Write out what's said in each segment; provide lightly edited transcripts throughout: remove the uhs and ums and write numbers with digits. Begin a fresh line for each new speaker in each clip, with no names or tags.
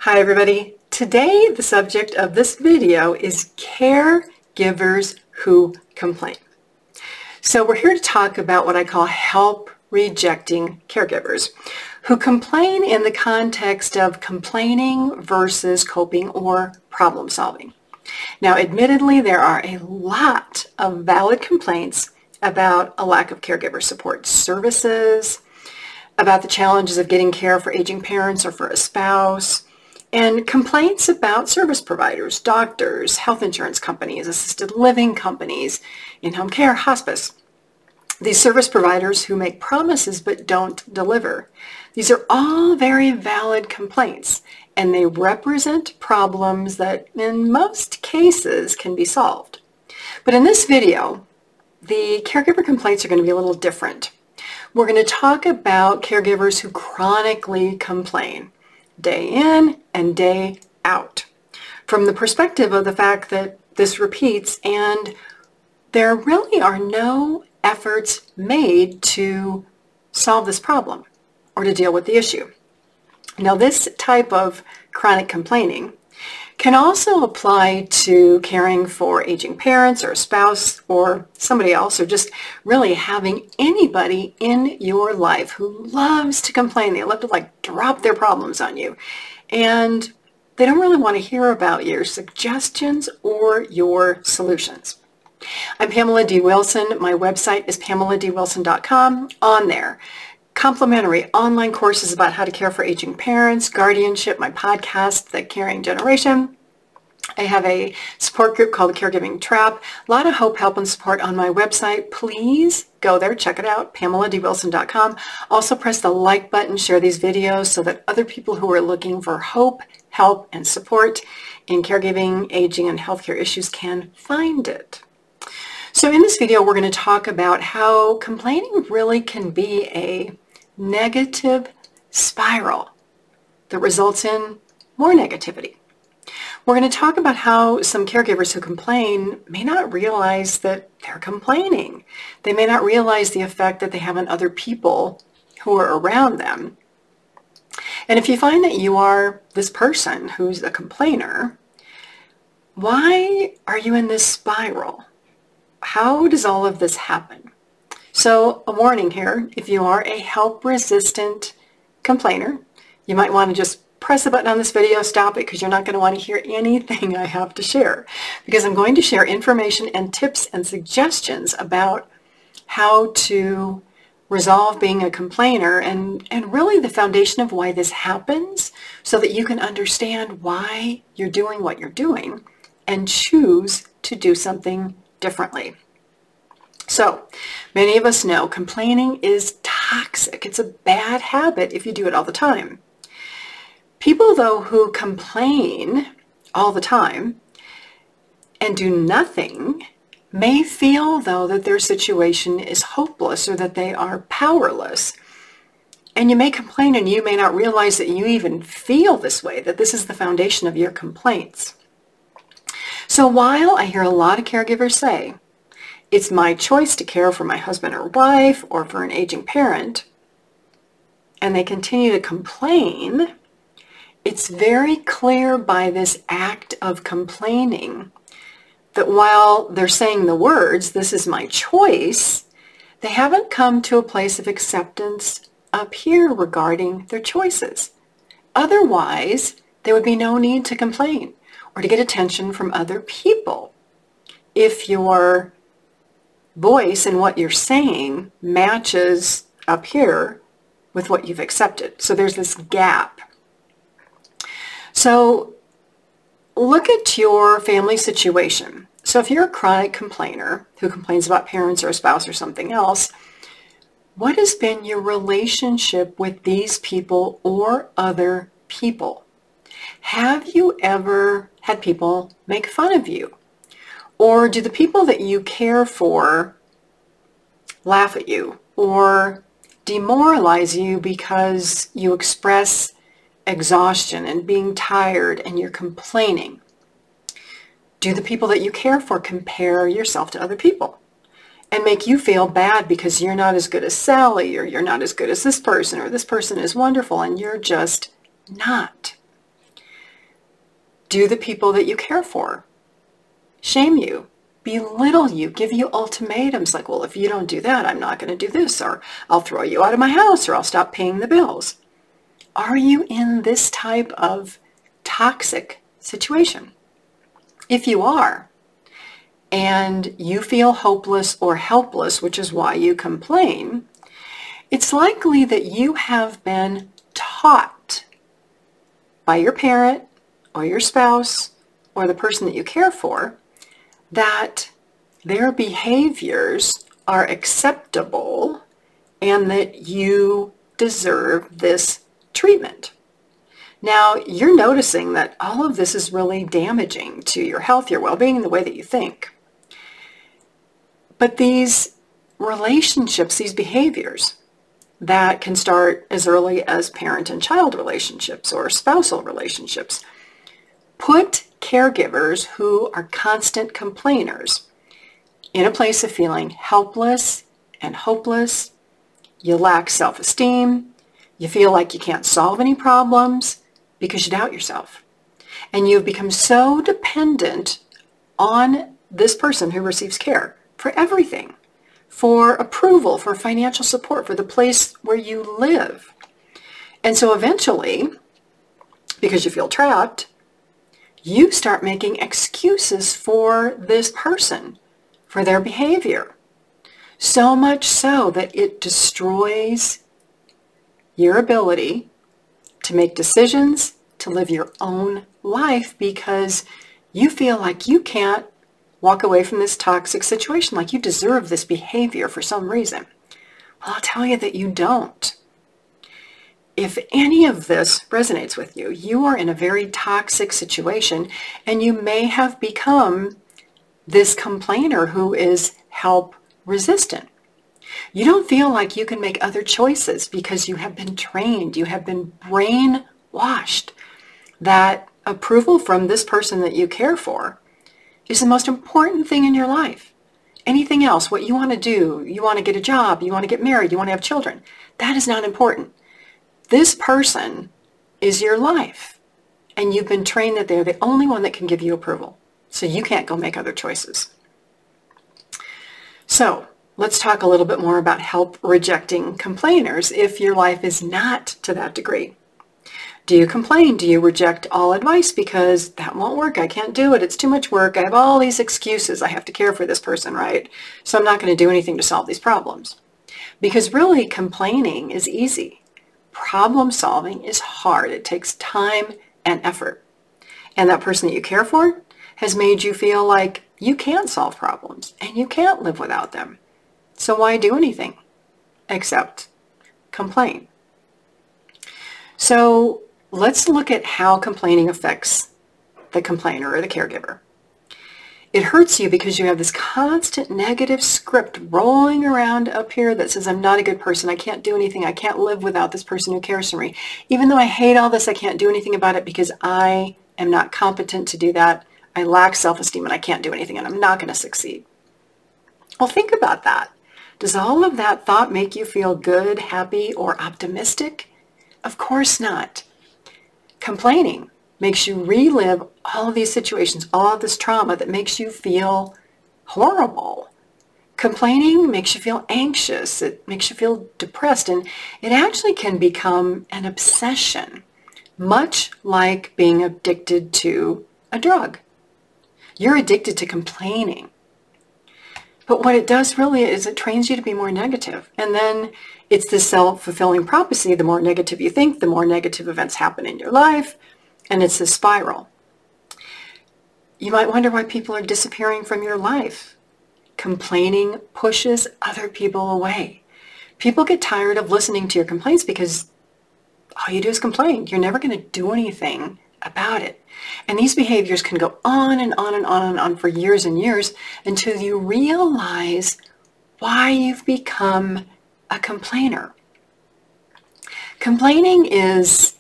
Hi everybody. Today the subject of this video is caregivers who complain. So we're here to talk about what I call help rejecting caregivers who complain in the context of complaining versus coping or problem solving. Now admittedly there are a lot of valid complaints about a lack of caregiver support services, about the challenges of getting care for aging parents or for a spouse, and complaints about service providers, doctors, health insurance companies, assisted living companies, in-home care, hospice. These service providers who make promises but don't deliver. These are all very valid complaints, and they represent problems that in most cases can be solved. But in this video, the caregiver complaints are going to be a little different. We're going to talk about caregivers who chronically complain, day in and day out, from the perspective of the fact that this repeats and there really are no efforts made to solve this problem or to deal with the issue. Now, this type of chronic complaining can also apply to caring for aging parents or a spouse or somebody else, or just really having anybody in your life who loves to complain. They love to drop their problems on you, and they don't really want to hear about your suggestions or your solutions. I'm Pamela D. Wilson. My website is PamelaDWilson.com. On there, complimentary online courses about how to care for aging parents, guardianship, my podcast, The Caring Generation. I have a support group called The Caregiving Trap. A lot of hope, help, and support on my website. Please go there, check it out, PamelaDWilson.com. Also press the like button, share these videos so that other people who are looking for hope, help, and support in caregiving, aging, and healthcare issues can find it. So in this video, we're going to talk about how complaining really can be a negative spiral that results in more negativity. We're going to talk about how some caregivers who complain may not realize that they're complaining. They may not realize the effect that they have on other people who are around them. And if you find that you are this person who's a complainer, why are you in this spiral? How does all of this happen? So a warning here, if you are a help-resistant complainer, you might want to just press the button on this video, stop it, because you're not going to want to hear anything I have to share, because I'm going to share information and tips and suggestions about how to resolve being a complainer and really the foundation of why this happens, so that you can understand why you're doing what you're doing and choose to do something differently. So many of us know complaining is toxic. It's a bad habit if you do it all the time. People, though, who complain all the time and do nothing may feel, though, that their situation is hopeless or that they are powerless. And you may complain and you may not realize that you even feel this way, that this is the foundation of your complaints. So while I hear a lot of caregivers say, it's my choice to care for my husband or wife or for an aging parent, and they continue to complain, it's very clear by this act of complaining that while they're saying the words, this is my choice, they haven't come to a place of acceptance up here regarding their choices. Otherwise, there would be no need to complain or to get attention from other people if your voice and what you're saying matches up here with what you've accepted. So there's this gap. So look at your family situation. So if you're a chronic complainer who complains about parents or a spouse or something else, what has been your relationship with these people or other people? Have you ever had people make fun of you? Or do the people that you care for laugh at you or demoralize you because you express exhaustion and being tired and you're complaining? Do the people that you care for compare yourself to other people and make you feel bad because you're not as good as Sally, or you're not as good as this person, or this person is wonderful and you're just not? Do the people that you care for shame you, belittle you, give you ultimatums like, well, if you don't do that, I'm not going to do this, or I'll throw you out of my house, or I'll stop paying the bills? Are you in this type of toxic situation? If you are, and you feel hopeless or helpless, which is why you complain, it's likely that you have been taught by your parent or your spouse or the person that you care for that their behaviors are acceptable and that you deserve this treatment. Now, you're noticing that all of this is really damaging to your health, your well-being, and the way that you think. But these relationships, these behaviors that can start as early as parent and child relationships or spousal relationships, put caregivers who are constant complainers in a place of feeling helpless and hopeless. You lack self-esteem. You feel like you can't solve any problems because you doubt yourself. And you've become so dependent on this person who receives care for everything, for approval, for financial support, for the place where you live. And so eventually, because you feel trapped, you start making excuses for this person, for their behavior. So much so that it destroys your ability to make decisions, to live your own life, because you feel like you can't walk away from this toxic situation, like you deserve this behavior for some reason. Well, I'll tell you that you don't. If any of this resonates with you, you are in a very toxic situation, and you may have become this complainer who is help resistant. You don't feel like you can make other choices because you have been trained, you have been brainwashed that approval from this person that you care for is the most important thing in your life. Anything else, what you want to do, you want to get a job, you want to get married, you want to have children, that is not important. This person is your life, and you've been trained that they're the only one that can give you approval, so you can't go make other choices. So let's talk a little bit more about help rejecting complainers if your life is not to that degree. Do you complain? Do you reject all advice because that won't work? I can't do it. It's too much work. I have all these excuses. I have to care for this person, right? So I'm not going to do anything to solve these problems. Because really, complaining is easy. Problem solving is hard. It takes time and effort. And that person that you care for has made you feel like you can't solve problems and you can't live without them. So why do anything except complain? So let's look at how complaining affects the complainer or the caregiver. It hurts you because you have this constant negative script rolling around up here that says, I'm not a good person. I can't do anything. I can't live without this person who cares for me. Even though I hate all this, I can't do anything about it because I am not competent to do that. I lack self-esteem and I can't do anything and I'm not going to succeed. Well, think about that. Does all of that thought make you feel good, happy, or optimistic? Of course not. Complaining makes you relive all of these situations, all of this trauma that makes you feel horrible. Complaining makes you feel anxious. It makes you feel depressed, and it actually can become an obsession, much like being addicted to a drug. You're addicted to complaining. But what it does really is it trains you to be more negative. And then it's this self-fulfilling prophecy. The more negative you think, the more negative events happen in your life. And it's a spiral. You might wonder why people are disappearing from your life. Complaining pushes other people away. People get tired of listening to your complaints because all you do is complain. You're never going to do anything about it. And these behaviors can go on and on and on and on for years and years until you realize why you've become a complainer. Complaining is,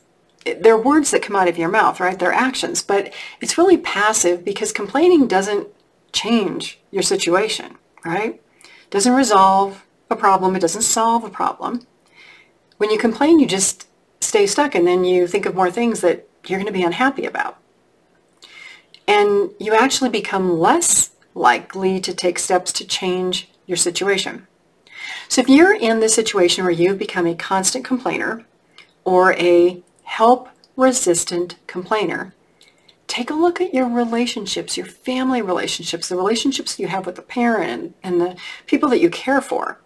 they're words that come out of your mouth, right? They're actions, but it's really passive because complaining doesn't change your situation, right? It doesn't resolve a problem. It doesn't solve a problem. When you complain, you just stay stuck and then you think of more things that you're going to be unhappy about. and you actually become less likely to take steps to change your situation. So if you're in this situation where you've become a constant complainer or a help-resistant complainer, take a look at your relationships, your family relationships, the relationships you have with the parent and the people that you care for,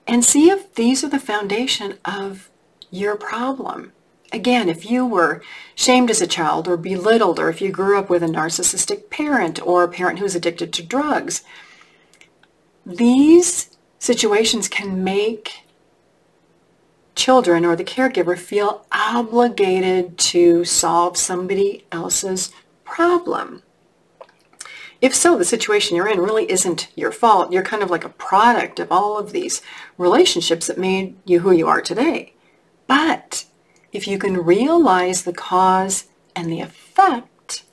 and see if these are the foundation of your problem. Again, if you were shamed as a child or belittled, or if you grew up with a narcissistic parent or a parent who's addicted to drugs, these situations can make children or the caregiver feel obligated to solve somebody else's problem. If so, the situation you're in really isn't your fault. You're kind of like a product of all of these relationships that made you who you are today. But if you can realize the cause and the effect,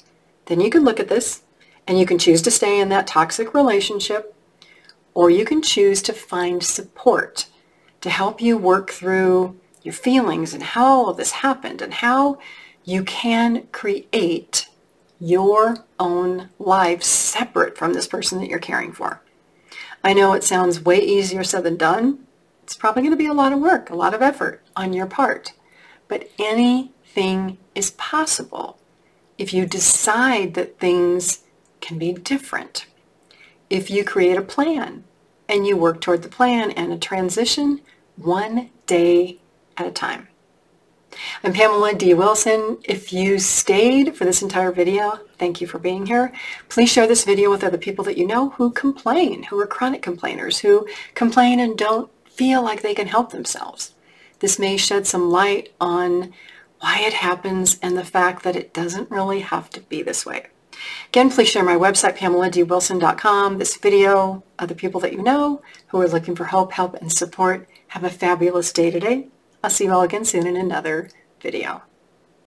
then you can look at this and you can choose to stay in that toxic relationship, or you can choose to find support to help you work through your feelings and how all of this happened and how you can create your own life separate from this person that you're caring for. I know it sounds way easier said than done. It's probably going to be a lot of work, a lot of effort on your part. But anything is possible if you decide that things can be different. If you create a plan and you work toward the plan and a transition one day at a time. I'm Pamela D. Wilson. If you stayed for this entire video, thank you for being here. Please share this video with other people that you know who complain, who are chronic complainers, who complain and don't feel like they can help themselves. This may shed some light on why it happens and the fact that it doesn't really have to be this way. Again, please share my website, PamelaDWilson.com, this video, other people that you know who are looking for help, and support. Have a fabulous day today. I'll see you all again soon in another video.